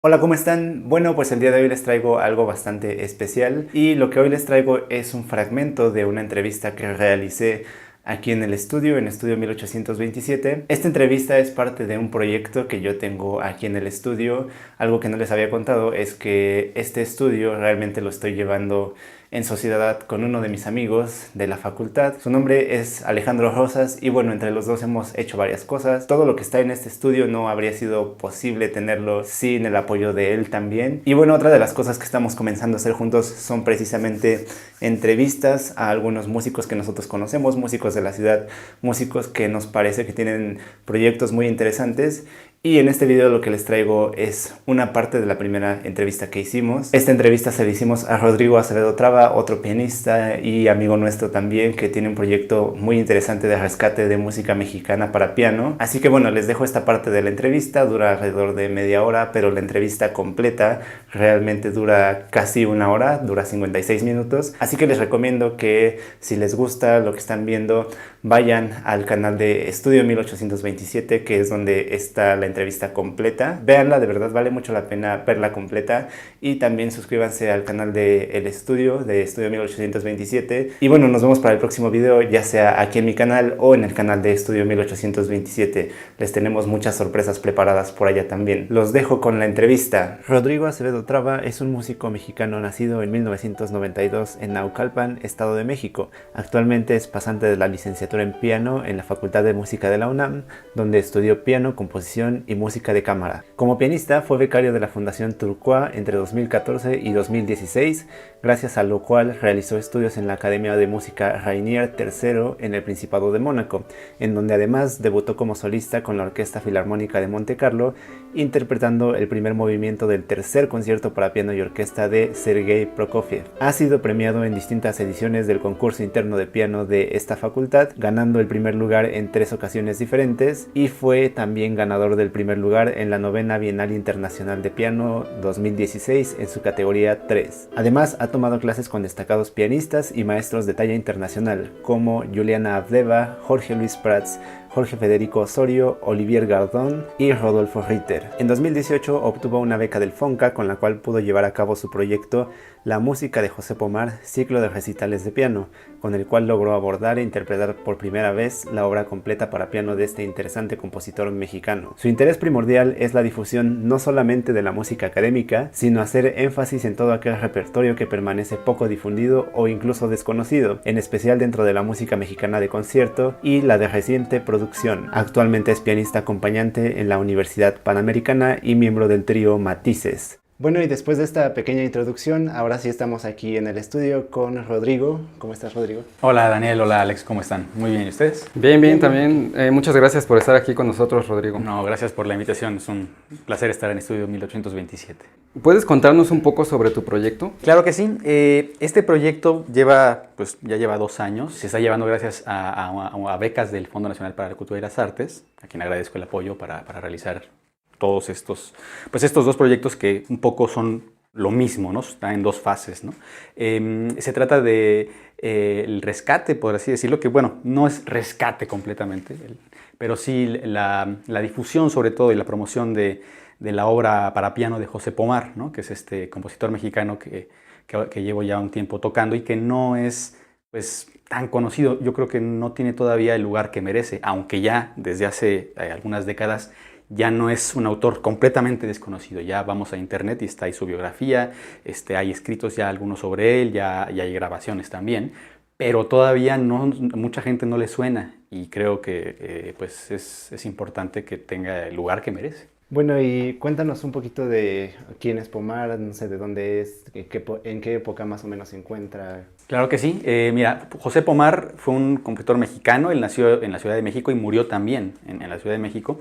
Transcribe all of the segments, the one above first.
Hola, ¿cómo están? Bueno, pues el día de hoy les traigo algo bastante especial y lo que hoy les traigo es un fragmento de una entrevista que realicé aquí en el estudio, en Estudio 1827. Esta entrevista es parte de un proyecto que yo tengo aquí en el estudio. Algo que no les había contado es que este estudio realmente lo estoy llevando en sociedad con uno de mis amigos de la facultad. Su nombre es Alejandro Rosas y bueno, entre los dos hemos hecho varias cosas. Todo lo que está en este estudio no habría sido posible tenerlo sin el apoyo de él también. Y bueno, otra de las cosas que estamos comenzando a hacer juntos son precisamente entrevistas a algunos músicos que nosotros conocemos, músicos de la ciudad, músicos que nos parece que tienen proyectos muy interesantes. Y en este video lo que les traigo es una parte de la primera entrevista que hicimos. Esta entrevista se la hicimos a Rodrigo Acevedo Traba, otro pianista y amigo nuestro también, que tiene un proyecto muy interesante de rescate de música mexicana para piano. Así que bueno, les dejo esta parte de la entrevista, dura alrededor de media hora, pero la entrevista completa realmente dura casi una hora, dura 56 minutos. Así que les recomiendo que si les gusta lo que están viendo, vayan al canal de Estudio 1827, que es donde está la entrevista completa. Véanla, de verdad vale mucho la pena verla completa. Y también suscríbanse al canal de El Estudio, de Estudio 1827. Y bueno, nos vemos para el próximo video, ya sea aquí en mi canal o en el canal de Estudio 1827. Les tenemos muchas sorpresas preparadas por allá también. Los dejo con la entrevista. Rodrigo Acevedo Traba es un músico mexicano nacido en 1992 en Naucalpan, Estado de México. Actualmente es pasante de la licenciatura en piano en la Facultad de Música de la UNAM, donde estudió piano, composición y música de cámara. Como pianista fue becario de la Fundación Turcoa entre 2014 y 2016, gracias a lo cual realizó estudios en la Academia de Música Rainier III en el Principado de Mónaco, en donde además debutó como solista con la Orquesta Filarmónica de Montecarlo, interpretando el primer movimiento del tercer concierto para piano y orquesta de Sergei Prokofiev. Ha sido premiado en distintas ediciones del concurso interno de piano de esta facultad, ganando el primer lugar en 3 ocasiones diferentes, y fue también ganador del primer lugar en la 9ª Bienal Internacional de Piano 2016 en su categoría 3. Además, ha tomado clases con destacados pianistas y maestros de talla internacional como Juliana Avdeva, Jorge Luis Prats, Jorge Federico Osorio, Olivier Gardón y Rodolfo Ritter. En 2018 obtuvo una beca del FONCA con la cual pudo llevar a cabo su proyecto La música de José Pomar, ciclo de recitales de piano, con el cual logró abordar e interpretar por primera vez la obra completa para piano de este interesante compositor mexicano. Su interés primordial es la difusión no solamente de la música académica, sino hacer énfasis en todo aquel repertorio que permanece poco difundido o incluso desconocido, en especial dentro de la música mexicana de concierto y la de reciente producción. Actualmente es pianista acompañante en la Universidad Panamericana y miembro del trío Matices. Bueno, y después de esta pequeña introducción, ahora sí estamos aquí en el estudio con Rodrigo. ¿Cómo estás, Rodrigo? Hola, Daniel. Hola, Alex. ¿Cómo están? Muy bien. ¿Y ustedes? Bien, bien, también. Muchas gracias por estar aquí con nosotros, Rodrigo. No, gracias por la invitación. Es un placer estar en Estudio 1827. ¿Puedes contarnos un poco sobre tu proyecto? Claro que sí. Este proyecto ya lleva 2 años. Se está llevando gracias a becas del Fondo Nacional para la Cultura y las Artes, a quien agradezco el apoyo para realizar todos estos 2 proyectos que un poco son lo mismo, ¿no? Están en 2 fases, ¿no? Se trata de el rescate, por así decirlo, que bueno, no es rescate completamente, pero sí la difusión sobre todo y la promoción de la obra para piano de José Pomar, ¿no? Que es este compositor mexicano que llevo ya un tiempo tocando y que no es pues tan conocido. Yo creo que no tiene todavía el lugar que merece, aunque ya desde hace algunas décadas ya no es un autor completamente desconocido. Ya vamos a internet y está ahí su biografía, hay escritos ya algunos sobre él, ya hay grabaciones también, pero todavía mucha gente no le suena y creo que pues es importante que tenga el lugar que merece. Bueno, y cuéntanos un poquito de quién es Pomar, no sé de dónde es, en qué época más o menos se encuentra. Claro que sí. Mira, José Pomar fue un compositor mexicano. Él nació en la Ciudad de México y murió también en la Ciudad de México.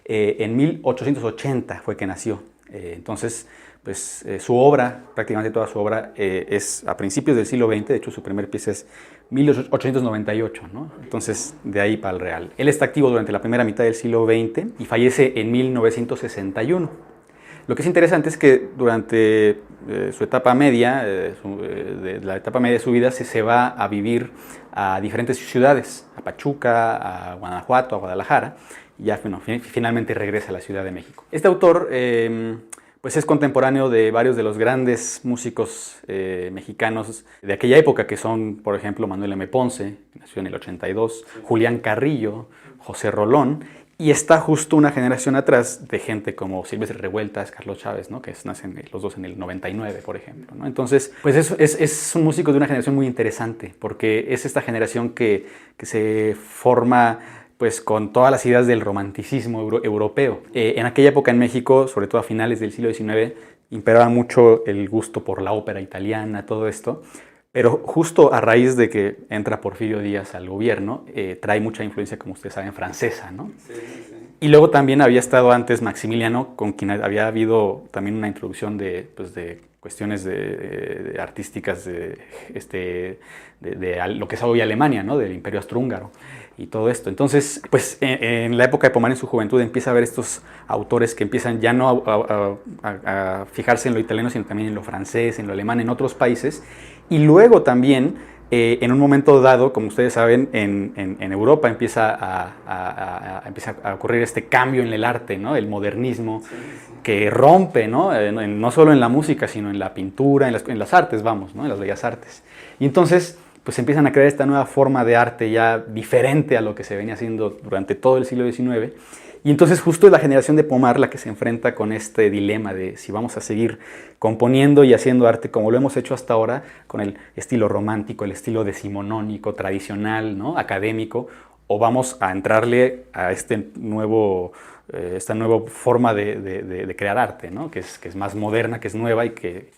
En 1880 fue que nació. Entonces, pues su obra, prácticamente toda su obra, es a principios del siglo XX. De hecho, su primer pieza es 1898, ¿no? Entonces, de ahí para el real. Él está activo durante la primera mitad del siglo XX y fallece en 1961. Lo que es interesante es que durante su etapa media, la etapa media de su vida, se va a vivir a diferentes ciudades, a Pachuca, a Guanajuato, a Guadalajara, y ya finalmente regresa a la Ciudad de México. Este autor pues es contemporáneo de varios de los grandes músicos mexicanos de aquella época, que son, por ejemplo, Manuel M. Ponce, que nació en el 82, Julián Carrillo, José Rolón, y está justo una generación atrás de gente como Silvestre Revueltas, Carlos Chávez, ¿no? Que nacen los dos en el 99, por ejemplo, ¿no? Entonces, pues es un músico de una generación muy interesante, porque es esta generación que se forma pues con todas las ideas del romanticismo europeo. En aquella época en México, sobre todo a finales del siglo XIX, imperaba mucho el gusto por la ópera italiana, todo esto. Pero justo a raíz de que entra Porfirio Díaz al gobierno, trae mucha influencia, como ustedes saben, francesa, ¿no? Sí, sí. Y luego también había estado antes Maximiliano, con quien había habido también una introducción de cuestiones artísticas de lo que es hoy Alemania, ¿no? Del Imperio Austrohúngaro y todo esto. Entonces, pues en la época de Pomar, en su juventud, empieza a ver estos autores que empiezan ya no a fijarse en lo italiano, sino también en lo francés, en lo alemán, en otros países. Y luego también, en un momento dado, como ustedes saben, en Europa empieza a ocurrir este cambio en el arte, ¿no? El modernismo, sí, sí, que rompe, ¿no? No solo en la música, sino en la pintura, en las artes, vamos, ¿no? En las bellas artes. Y entonces, pues empiezan a crear esta nueva forma de arte ya diferente a lo que se venía haciendo durante todo el siglo XIX. Y entonces justo es la generación de Pomar la que se enfrenta con este dilema de si vamos a seguir componiendo y haciendo arte como lo hemos hecho hasta ahora, con el estilo romántico, el estilo decimonónico, tradicional, ¿no? Académico, o vamos a entrarle a esta nueva forma de crear arte, ¿no? que es más moderna, que es nueva y que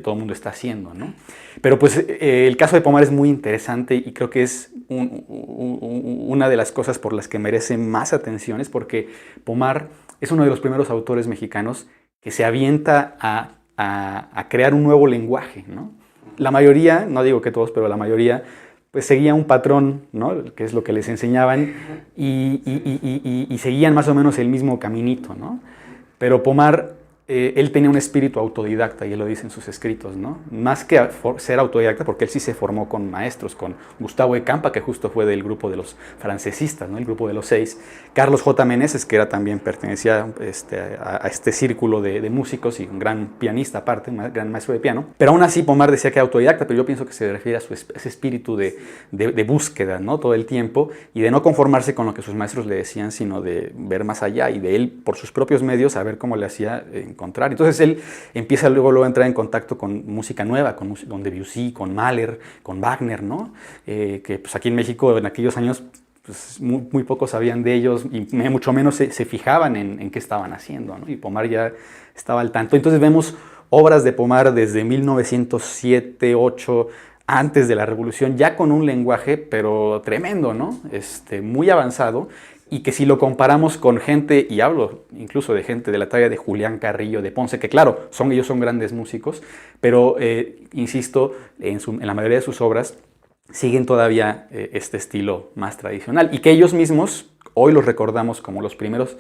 todo el mundo está haciendo, ¿no? Pero pues el caso de Pomar es muy interesante y creo que es una de las cosas por las que merece más atención, es porque Pomar es uno de los primeros autores mexicanos que se avienta a crear un nuevo lenguaje, ¿no? La mayoría, no digo que todos, pero la mayoría, pues seguía un patrón, ¿no? Que es lo que les enseñaban, y seguían más o menos el mismo caminito, ¿no? Pero Pomar, él tenía un espíritu autodidacta, y él lo dice en sus escritos, ¿no? Más que ser autodidacta, porque él sí se formó con maestros, con Gustavo de Campa, que justo fue del grupo de los francesistas, ¿no? El grupo de los 6, Carlos J. Meneses, que era también pertenecía a este círculo de músicos y un gran pianista aparte, un gran maestro de piano. Pero aún así Pomar decía que era autodidacta, pero yo pienso que se refiere a ese espíritu de búsqueda, ¿no? Todo el tiempo, y de no conformarse con lo que sus maestros le decían, sino de ver más allá y de él, por sus propios medios, a ver cómo le hacía encontrar. Entonces él empieza luego a entrar en contacto con música nueva, con Debussy, con Mahler, con Wagner, ¿no? Que pues aquí en México en aquellos años pues, muy pocos sabían de ellos y mucho menos se fijaban en qué estaban haciendo, ¿no? Y Pomar ya estaba al tanto. Entonces vemos obras de Pomar desde 1907, 8, antes de la Revolución, ya con un lenguaje pero tremendo, ¿no? Muy avanzado. Y que si lo comparamos con gente, y hablo incluso de gente de la talla de Julián Carrillo, de Ponce, que claro, ellos son grandes músicos, pero insisto, en la mayoría de sus obras siguen todavía este estilo más tradicional, y que ellos mismos hoy los recordamos como los primeros,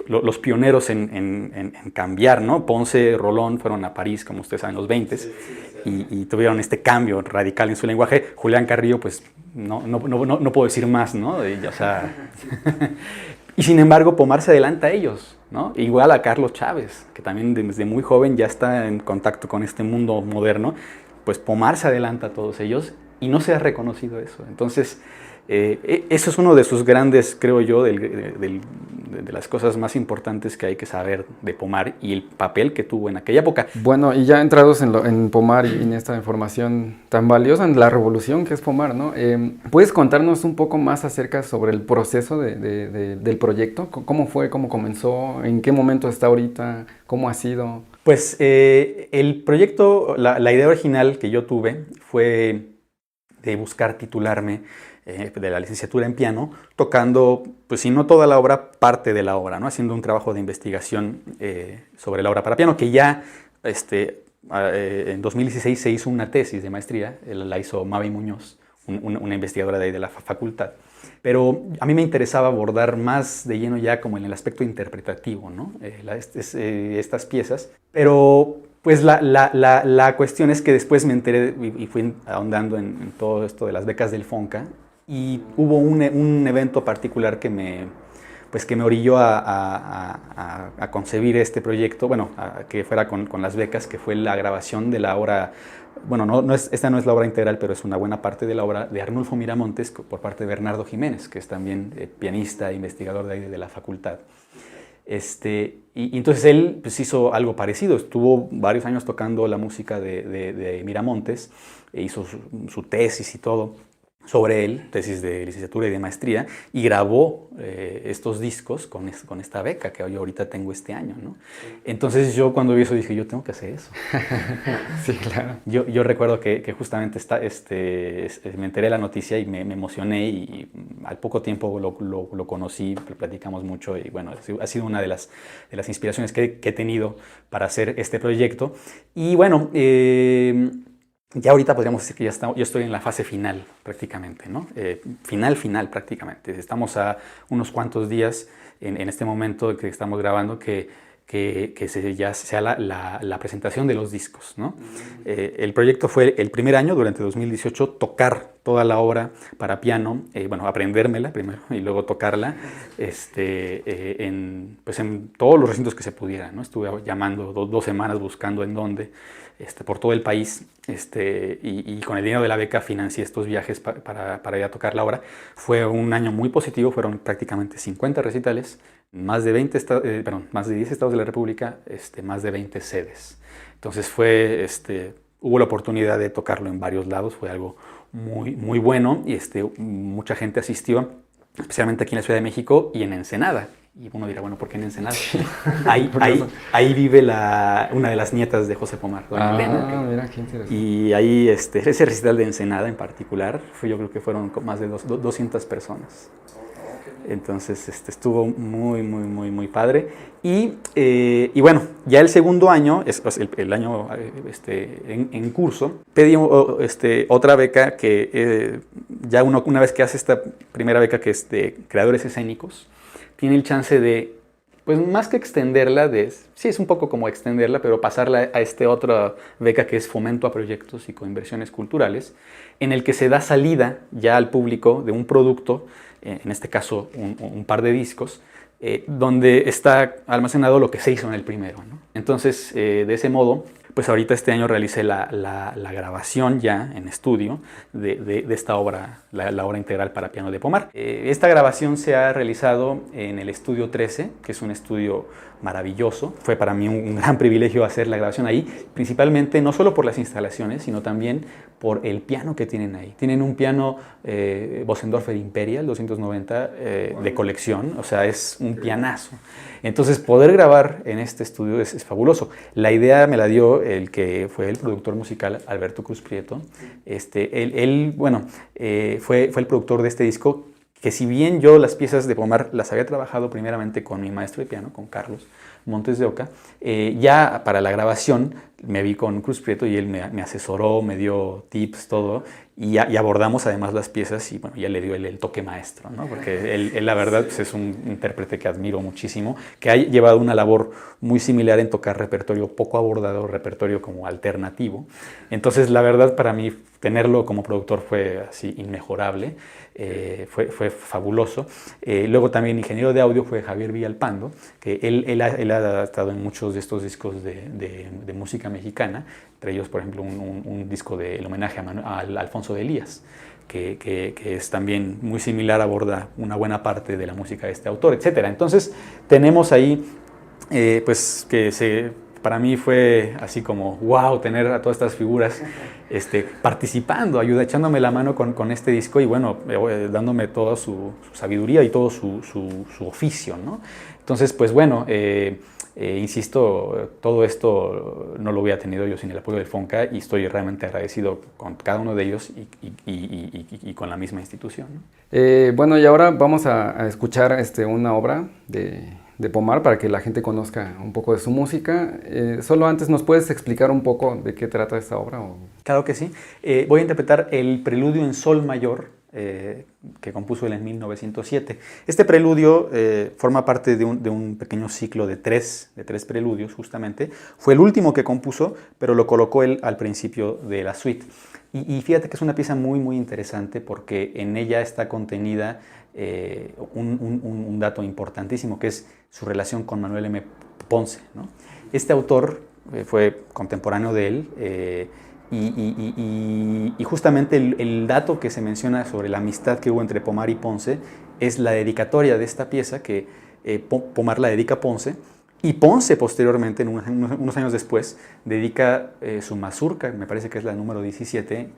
los pioneros en cambiar, ¿no? Ponce, Rolón fueron a París, como ustedes saben, en los 20 y tuvieron este cambio radical en su lenguaje. Julián Carrillo, pues no puedo decir más, ¿no? O sea, y sin embargo, Pomar se adelanta a ellos, ¿no? Igual a Carlos Chávez, que también desde muy joven ya está en contacto con este mundo moderno. Pues Pomar se adelanta a todos ellos y no se ha reconocido eso. Entonces, eso es uno de sus grandes, creo yo, de las cosas más importantes que hay que saber de Pomar y el papel que tuvo en aquella época. Bueno, y ya entrados en Pomar y en esta información tan valiosa, en la revolución que es Pomar, ¿no? ¿Puedes contarnos un poco más acerca sobre el proceso del proyecto? ¿Cómo fue? ¿Cómo comenzó? ¿En qué momento está ahorita? ¿Cómo ha sido? Pues el proyecto, la idea original que yo tuve fue de buscar titularme de la licenciatura en piano, tocando, pues si no toda la obra, parte de la obra, ¿no? Haciendo un trabajo de investigación sobre la obra para piano, que ya en 2016 se hizo una tesis de maestría, la hizo Mavi Muñoz, una investigadora de la facultad. Pero a mí me interesaba abordar más de lleno ya como en el aspecto interpretativo, ¿no? Estas piezas, pero pues la cuestión es que después me enteré y fui ahondando en todo esto de las becas del FONCA, y hubo un evento particular que me pues que me orilló a concebir este proyecto, bueno, que fuera con las becas, que fue la grabación de la obra. Bueno, esta no es la obra integral, pero es una buena parte de la obra de Arnulfo Miramontes por parte de Bernardo Jiménez, que es también pianista e investigador de ahí de la facultad. Y entonces él pues, hizo algo parecido, estuvo varios años tocando la música de Miramontes, e hizo su tesis y todo sobre él, tesis de licenciatura y de maestría, y grabó estos discos con esta beca que yo ahorita tengo este año, ¿no? Entonces yo cuando vi eso dije, yo tengo que hacer eso. Sí, claro. Yo recuerdo que justamente me enteré de la noticia y me emocioné, y al poco tiempo lo conocí, platicamos mucho, y bueno, ha sido una de las inspiraciones que he tenido para hacer este proyecto. Y bueno, ya ahorita podríamos decir que yo estoy en la fase final prácticamente, ¿no? Final prácticamente. Estamos a unos cuantos días en este momento que estamos grabando que ya sea la presentación de los discos, ¿no? El proyecto fue el primer año, durante 2018, tocar toda la obra para piano, bueno, aprendérmela primero y luego tocarla en todos los recintos que se pudiera, ¿no? Estuve llamando 2 semanas buscando en dónde, por todo el país, y con el dinero de la beca financié estos viajes para ir a tocar la obra. Fue un año muy positivo, fueron prácticamente 50 recitales, más de 10 estados de la República, más de 20 sedes. Entonces hubo la oportunidad de tocarlo en varios lados, fue algo muy, muy bueno, y mucha gente asistió, especialmente aquí en la Ciudad de México y en Ensenada. Y uno dirá, bueno, ¿por qué en Ensenada? Sí. Ahí vive una de las nietas de José Pomar, doña Elena. Mira, qué interesante. Y ahí ese recital de Ensenada en particular, yo creo que fueron más de 200 personas. Entonces estuvo muy, muy, muy, muy padre. Y bueno, ya el segundo año, el año en curso, pedí otra beca que ya una vez que hace esta primera beca, que es de creadores escénicos, tiene el chance de, pues más que extenderla, sí es un poco como extenderla, pero pasarla a otra beca que es Fomento a Proyectos y Coinversiones Culturales, en el que se da salida ya al público de un producto, en este caso un par de discos, donde está almacenado lo que se hizo en el primero, ¿no? Entonces, de ese modo, pues ahorita este año realicé la grabación ya en estudio de esta obra, la obra integral para piano de Pomar. Esta grabación se ha realizado en el Estudio 13, que es un estudio maravilloso. Fue para mí un gran privilegio hacer la grabación ahí, principalmente no solo por las instalaciones, sino también por el piano que tienen ahí. Tienen un piano Bösendorfer Imperial 290 de colección, o sea, es un pianazo. Entonces, poder grabar en este estudio es fabuloso. La idea me la dio el que fue el productor musical, Alberto Cruz Prieto. Él fue el productor de este disco, que si bien yo las piezas de Pomar las había trabajado primeramente con mi maestro de piano, con Carlos Montes de Oca, ya para la grabación me vi con Cruz Prieto y él me asesoró, me dio tips, todo, y abordamos además las piezas, y bueno, ya le dio el toque maestro, ¿no? Porque él la verdad pues, es un intérprete que admiro muchísimo, que ha llevado una labor muy similar en tocar repertorio poco abordado, repertorio como alternativo. Entonces la verdad para mí tenerlo como productor fue así inmejorable, fue fabuloso. Luego también ingeniero de audio fue Javier Villalpando, que él ha estado en muchos de estos discos de música mexicana, entre ellos por ejemplo un disco del homenaje a Alfonso de Elías, que es también muy similar, aborda una buena parte de la música de este autor, etc. Entonces tenemos ahí pues para mí fue así como wow, tener a todas estas figuras participando, echándome la mano con este disco, y bueno, dándome toda su sabiduría y todo su oficio, ¿no? Entonces, pues bueno, insisto, todo esto no lo hubiera tenido yo sin el apoyo del FONCA, y estoy realmente agradecido con cada uno de ellos y con la misma institución, ¿no? Bueno, y ahora vamos a escuchar una obra de Pomar para que la gente conozca un poco de su música. Solo antes, ¿nos puedes explicar un poco de qué trata esta obra? Claro que sí. Voy a interpretar el preludio en sol mayor que compuso él en 1907. Este preludio forma parte de un pequeño ciclo de tres preludios, justamente. Fue el último que compuso, pero lo colocó él al principio de la suite. Y fíjate que es una pieza muy, muy interesante porque en ella está contenida un dato importantísimo, que es su relación con Manuel M. Ponce, ¿no? Este autor fue contemporáneo de él, y justamente el dato que se menciona sobre la amistad que hubo entre Pomar y Ponce es la dedicatoria de esta pieza que Pomar la dedica a Ponce, y Ponce posteriormente, unos años después, dedica su mazurca, me parece que es la número 17,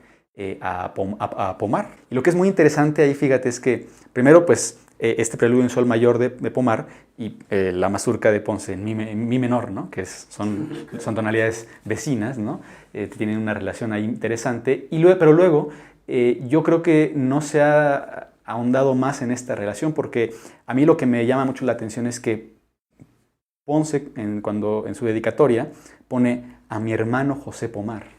a Pomar. Y lo que es muy interesante ahí, fíjate, es que primero pues este preludio en sol mayor de Pomar y la mazurca de Ponce en mi menor, ¿no? Que son tonalidades vecinas, ¿no? Tienen una relación ahí interesante. Pero luego yo creo que no se ha ahondado más en esta relación, porque a mí lo que me llama mucho la atención es que Ponce, cuando en su dedicatoria, pone a mi hermano José Pomar.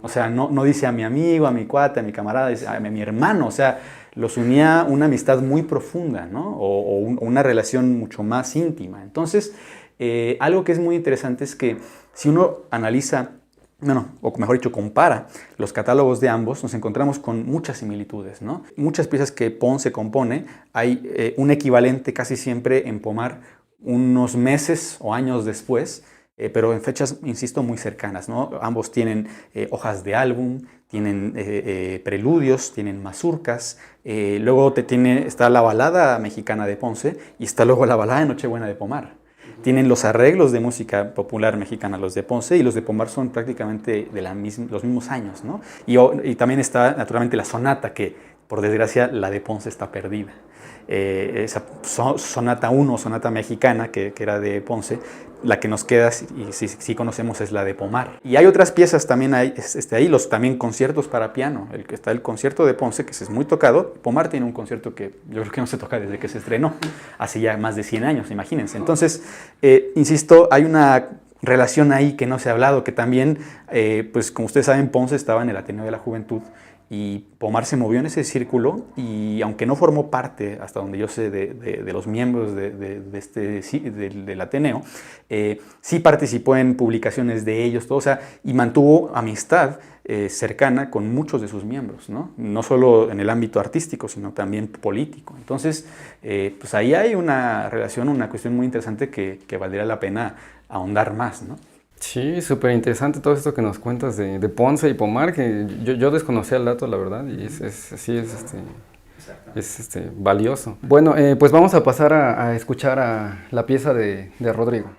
O sea, no dice a mi amigo, a mi cuate, a mi camarada, dice a mi hermano. O sea, los unía una amistad muy profunda, ¿no? O una relación mucho más íntima. Entonces, algo que es muy interesante es que si uno analiza, bueno, o mejor dicho, compara los catálogos de ambos, nos encontramos con muchas similitudes, ¿no? Muchas piezas que Ponce compone, hay un equivalente casi siempre en Pomar unos meses o años después, pero en fechas, insisto, muy cercanas, ¿no? Ambos tienen hojas de álbum, tienen preludios, tienen mazurcas, luego está la balada mexicana de Ponce y está luego la balada de Nochebuena de Pomar. Tienen los arreglos de música popular mexicana, los de Ponce, y los de Pomar son prácticamente de los mismos años, ¿no? Y también está naturalmente la sonata, que por desgracia la de Ponce está perdida. Esa sonata 1, sonata mexicana, que era de Ponce, la que nos queda, y sí conocemos, es la de Pomar. Y hay otras piezas también ahí, también conciertos para piano. Está el concierto de Ponce, que es muy tocado. Pomar tiene un concierto que yo creo que no se toca desde que se estrenó, hace ya más de 100 años, imagínense. Entonces, insisto, hay una relación ahí que no se ha hablado, que también, pues como ustedes saben, Ponce estaba en el Ateneo de la Juventud, y Pomar se movió en ese círculo, y aunque no formó parte, hasta donde yo sé, de los miembros del Ateneo, sí participó en publicaciones de ellos, todo, o sea, y mantuvo amistad cercana con muchos de sus miembros, ¿no? No solo en el ámbito artístico, sino también político. Entonces, pues ahí hay una relación, una cuestión muy interesante que valdría la pena ahondar más, ¿no? Sí, súper interesante todo esto que nos cuentas de Ponce y Pomar, que yo desconocía el dato, la verdad, y es valioso. Bueno, pues vamos a pasar a escuchar a la pieza de Rodrigo.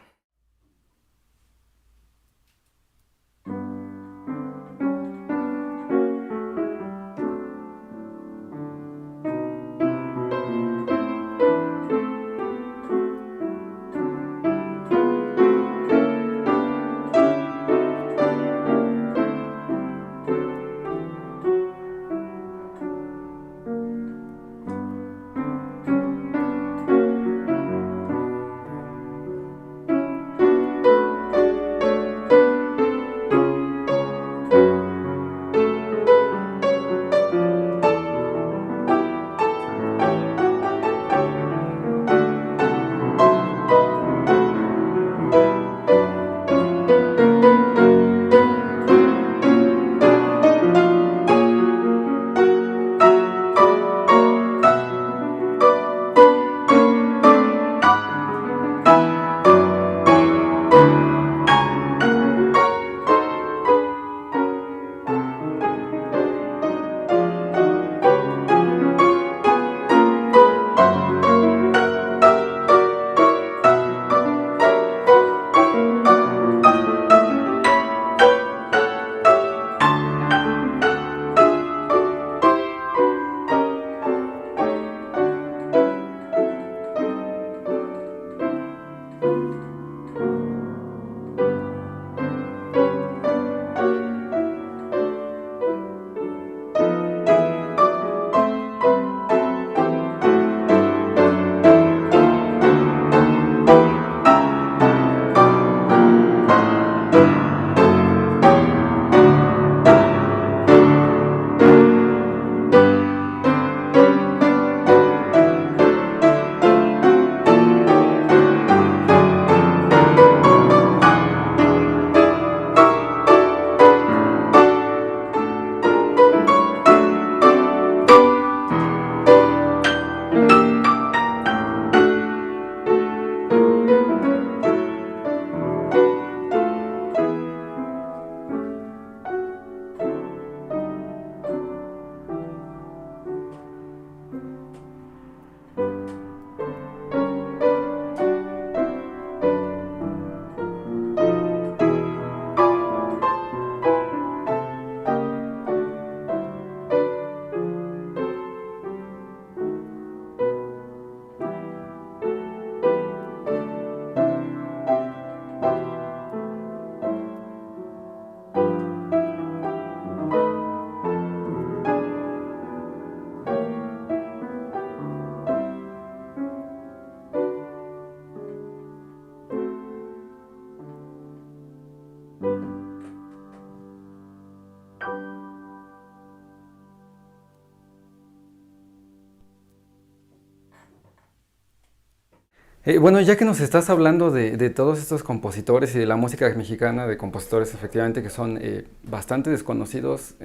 Bueno, ya que nos estás hablando de todos estos compositores y de la música mexicana, de compositores efectivamente que son bastante desconocidos,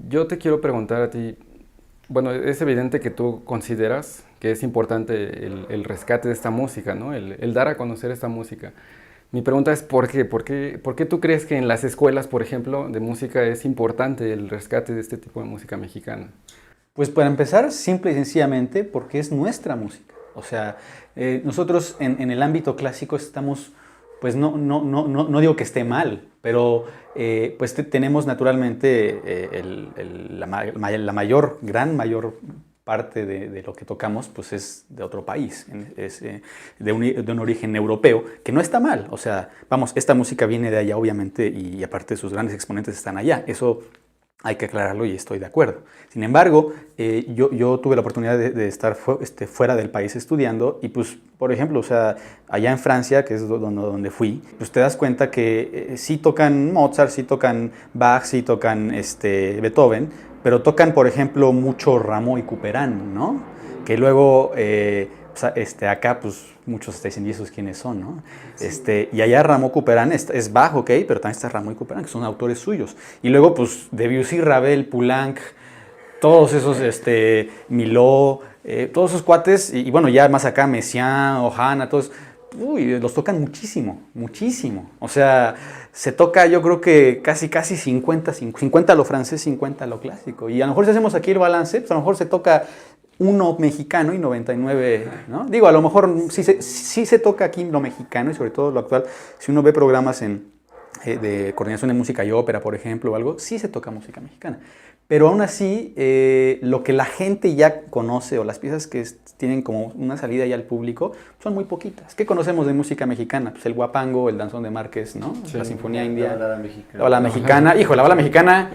yo te quiero preguntar a ti, bueno, es evidente que tú consideras que es importante el rescate de esta música, ¿no? El dar a conocer esta música. Mi pregunta es ¿por qué? ¿Por qué tú crees que en las escuelas, por ejemplo, de música es importante el rescate de este tipo de música mexicana? Pues para empezar, simple y sencillamente porque es nuestra música. O sea, nosotros en el ámbito clásico estamos, pues no digo que esté mal, pero pues tenemos naturalmente la mayor parte de lo que tocamos pues es de otro país, es de un origen europeo, que no está mal. O sea, vamos, esta música viene de allá obviamente y aparte sus grandes exponentes están allá. Eso hay que aclararlo y estoy de acuerdo. Sin embargo, yo tuve la oportunidad de estar fuera del país estudiando y pues, por ejemplo, o sea, allá en Francia, que es donde fui, pues te das cuenta que sí tocan Mozart, sí tocan Bach, sí tocan Beethoven, pero tocan, por ejemplo, mucho Rameau y Couperin, ¿no? Que luego acá, pues muchos te dicen, ¿y esos quiénes son, no? Y allá Rameau Couperin es Bach, ok, pero también está Rameau y Couperin, que son autores suyos. Y luego, pues, Debussy, Ravel, Poulenc, todos esos, Milhaud, todos esos cuates, y bueno, ya más acá, Messiaen, Ohana, todos, uy, los tocan muchísimo, muchísimo. O sea, se toca, yo creo que casi 50 lo francés, 50 lo clásico. Y a lo mejor si hacemos aquí el balance, pues a lo mejor se toca uno mexicano y 99, ¿no? Digo, a lo mejor sí se toca aquí lo mexicano y sobre todo lo actual. Si uno ve programas de coordinación de música y ópera, por ejemplo, o algo, sí se toca música mexicana. Pero aún así, lo que la gente ya conoce o las piezas que tienen como una salida ya al público son muy poquitas. ¿Qué conocemos de música mexicana? Pues el guapango, el danzón de Márquez, ¿no? Sí. La Sinfonía India. La balada mexicana. La balada mexicana. Hijo, la balada mexicana,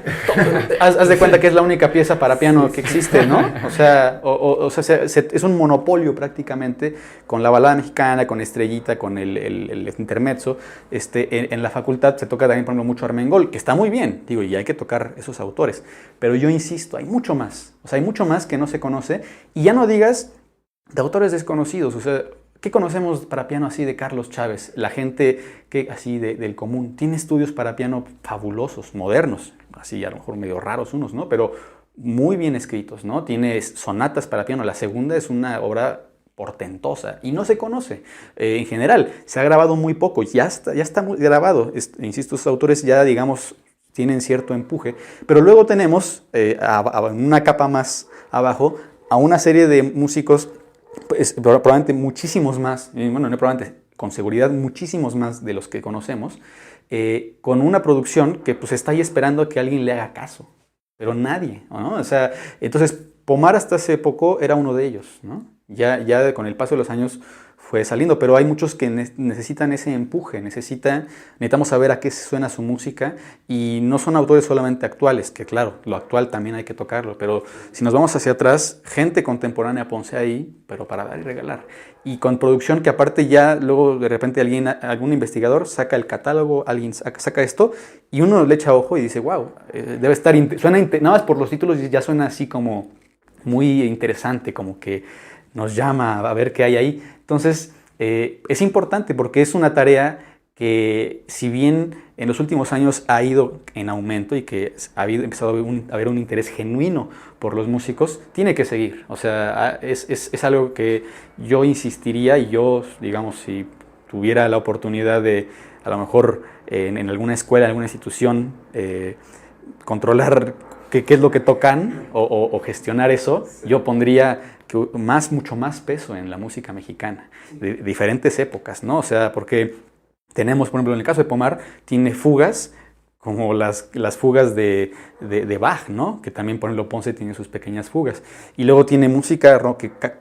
haz de cuenta que es la única pieza para piano que existe, ¿no? O sea, es un monopolio prácticamente con la balada mexicana, con Estrellita, con el intermezzo. En la facultad se toca también, por ejemplo, mucho Armengol, que está muy bien, digo, y hay que tocar esos autores. Pero yo insisto, hay mucho más. O sea, hay mucho más que no se conoce. Y ya no digas de autores desconocidos. O sea, ¿qué conocemos para piano así de Carlos Chávez? La gente que así del común. Tiene estudios para piano fabulosos, modernos. Así a lo mejor medio raros unos, ¿no? Pero muy bien escritos, ¿no? Tiene sonatas para piano. La segunda es una obra portentosa y no se conoce. En general, se ha grabado muy poco. Ya está muy grabado. Insisto, estos autores ya, digamos, tienen cierto empuje, pero luego tenemos una capa más abajo a una serie de músicos, pues, probablemente muchísimos más, bueno, no probablemente, con seguridad muchísimos más de los que conocemos, con una producción que pues está ahí esperando a que alguien le haga caso, pero nadie, ¿no? O sea, entonces Pomar hasta hace poco era uno de ellos, ¿no? Ya con el paso de los años fue saliendo, pero hay muchos que necesitan ese empuje, necesitamos saber a qué suena su música y no son autores solamente actuales, que claro, lo actual también hay que tocarlo, pero si nos vamos hacia atrás, gente contemporánea ponse ahí, pero para dar y regalar. Y con producción que aparte ya luego de repente algún investigador saca el catálogo, alguien saca esto y uno le echa ojo y dice, wow, debe estar, nada más por los títulos ya suena así como muy interesante, como que nos llama a ver qué hay ahí. Entonces, es importante porque es una tarea que, si bien en los últimos años ha ido en aumento y que ha empezado a haber un interés genuino por los músicos, tiene que seguir. O sea, es algo que yo insistiría y yo, digamos, si tuviera la oportunidad de, a lo mejor en alguna escuela, en alguna institución, controlar qué es lo que tocan o gestionar eso, yo pondría mucho más peso en la música mexicana, de diferentes épocas, ¿no? O sea, porque tenemos, por ejemplo, en el caso de Pomar, tiene fugas, como las fugas de Bach, ¿no? Que también, por ejemplo, Ponce tiene sus pequeñas fugas. Y luego tiene música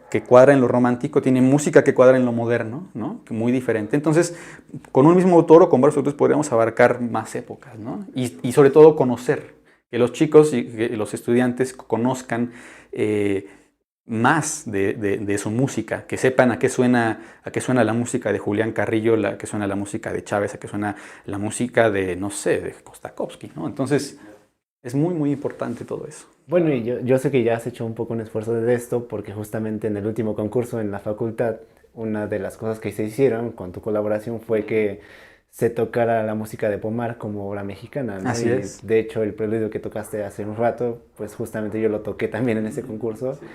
que cuadra en lo romántico, tiene música que cuadra en lo moderno, ¿no? Muy diferente. Entonces, con un mismo autor o con varios autores podríamos abarcar más épocas, ¿no? Y sobre todo conocer, que los chicos y que los estudiantes conozcan más de su música, que sepan a qué suena la música de Julián Carrillo, a qué suena la música de Chávez, a qué suena la música de, no sé, de Khostakowski, ¿no? Entonces, es muy, muy importante todo eso. Bueno, y yo sé que ya has hecho un poco un esfuerzo de esto, porque justamente en el último concurso en la facultad una de las cosas que se hicieron con tu colaboración fue que se tocara la música de Pomar como obra mexicana, ¿no? Así es. De hecho, el preludio que tocaste hace un rato, pues justamente yo lo toqué también en ese concurso. Sí.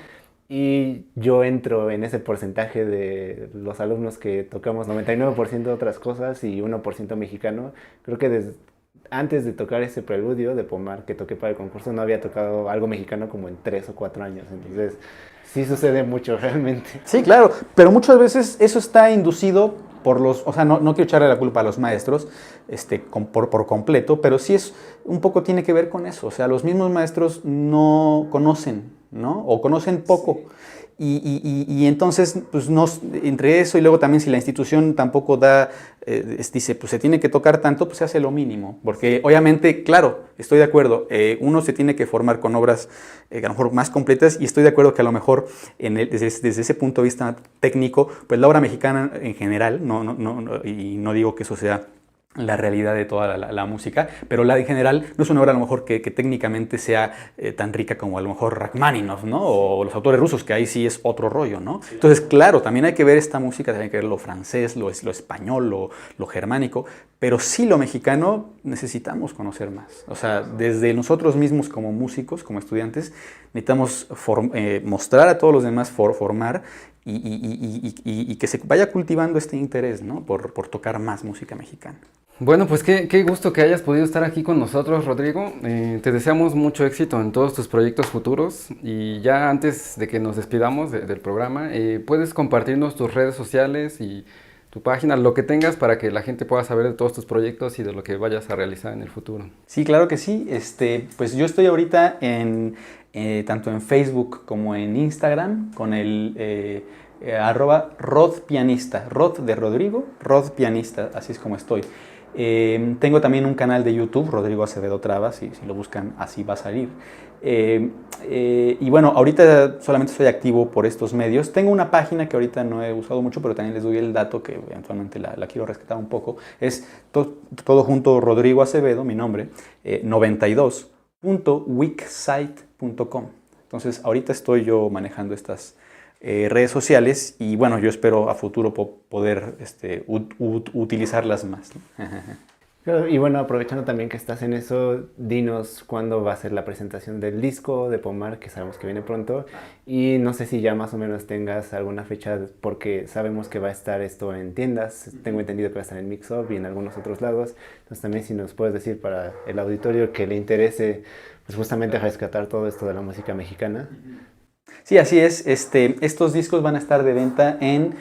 Y yo entro en ese porcentaje de los alumnos que tocamos 99% de otras cosas y 1% mexicano. Creo que antes de tocar ese preludio de Pomar que toqué para el concurso, no había tocado algo mexicano como en 3 o 4 años. Entonces, sí sucede mucho realmente. Sí, claro, pero muchas veces eso está inducido por los, o sea, no quiero echarle la culpa a los maestros por completo, pero sí es un poco tiene que ver con eso. O sea, los mismos maestros no conocen, ¿no? O conocen poco. Sí. Y entonces, pues entre eso y luego también si la institución tampoco dice, pues se tiene que tocar tanto, pues se hace lo mínimo. Porque obviamente, claro, estoy de acuerdo, uno se tiene que formar con obras a lo mejor más completas y estoy de acuerdo que a lo mejor desde ese punto de vista técnico, pues la obra mexicana en general, y no digo que eso sea la realidad de toda la música, pero la en general no es una obra a lo mejor que técnicamente sea tan rica como a lo mejor Rachmaninoff, ¿no? O los autores rusos, que ahí sí es otro rollo, ¿no? Entonces, claro, también hay que ver esta música, también hay que ver lo francés, lo español, lo germánico, pero sí lo mexicano necesitamos conocer más. O sea, desde nosotros mismos como músicos, como estudiantes, necesitamos mostrar a todos los demás, formar y que se vaya cultivando este interés, ¿no? Por tocar más música mexicana. Bueno, pues qué gusto que hayas podido estar aquí con nosotros, Rodrigo. Te deseamos mucho éxito en todos tus proyectos futuros y ya antes de que nos despidamos del programa, puedes compartirnos tus redes sociales y tu página, lo que tengas para que la gente pueda saber de todos tus proyectos y de lo que vayas a realizar en el futuro. Sí, claro que sí. Pues yo estoy ahorita tanto en Facebook como en Instagram con el @rodpianista, Rod de Rodrigo, Rodpianista, así es como estoy. Tengo también un canal de YouTube, Rodrigo Acevedo Trabas, y si lo buscan así va a salir. Y bueno, ahorita solamente estoy activo por estos medios. Tengo una página que ahorita no he usado mucho, pero también les doy el dato que eventualmente la quiero rescatar un poco. Es todo junto Rodrigo Acevedo, mi nombre, 92.wixsite.com. Entonces ahorita estoy yo manejando estas redes sociales y bueno, yo espero a futuro poder utilizarlas más, ¿no? Claro, y bueno, aprovechando también que estás en eso, dinos cuándo va a ser la presentación del disco de Pomar, que sabemos que viene pronto, y no sé si ya más o menos tengas alguna fecha, porque sabemos que va a estar esto en tiendas, tengo entendido que va a estar en Mixup y en algunos otros lados, entonces también si nos puedes decir para el auditorio que le interese, pues justamente rescatar todo esto de la música mexicana. Sí, así es. Estos discos van a estar de venta en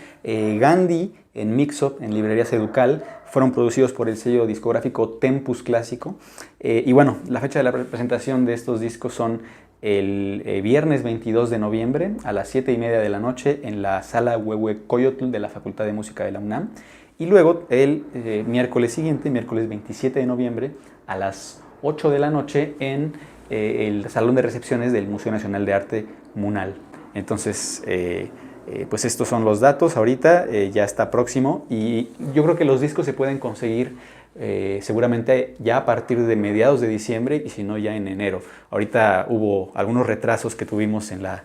Gandhi, en Mixup, en Librerías Educal. Fueron producidos por el sello discográfico Tempus Clásico. Y bueno, la fecha de la presentación de estos discos son el viernes 22 de noviembre a las 7:30 de la noche en la Sala Huehuecoyotl de la Facultad de Música de la UNAM. Y luego el miércoles siguiente, miércoles 27 de noviembre a las 8 de la noche en el Salón de Recepciones del Museo Nacional de Arte MUNAL. Entonces, pues estos son los datos ahorita, ya está próximo y yo creo que los discos se pueden conseguir seguramente ya a partir de mediados de diciembre y si no ya en enero. Ahorita hubo algunos retrasos que tuvimos en la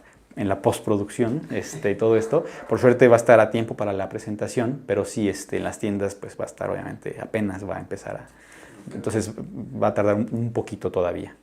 postproducción y todo esto. Por suerte va a estar a tiempo para la presentación, pero sí en las tiendas pues va a estar obviamente, apenas va a empezar entonces va a tardar un poquito todavía.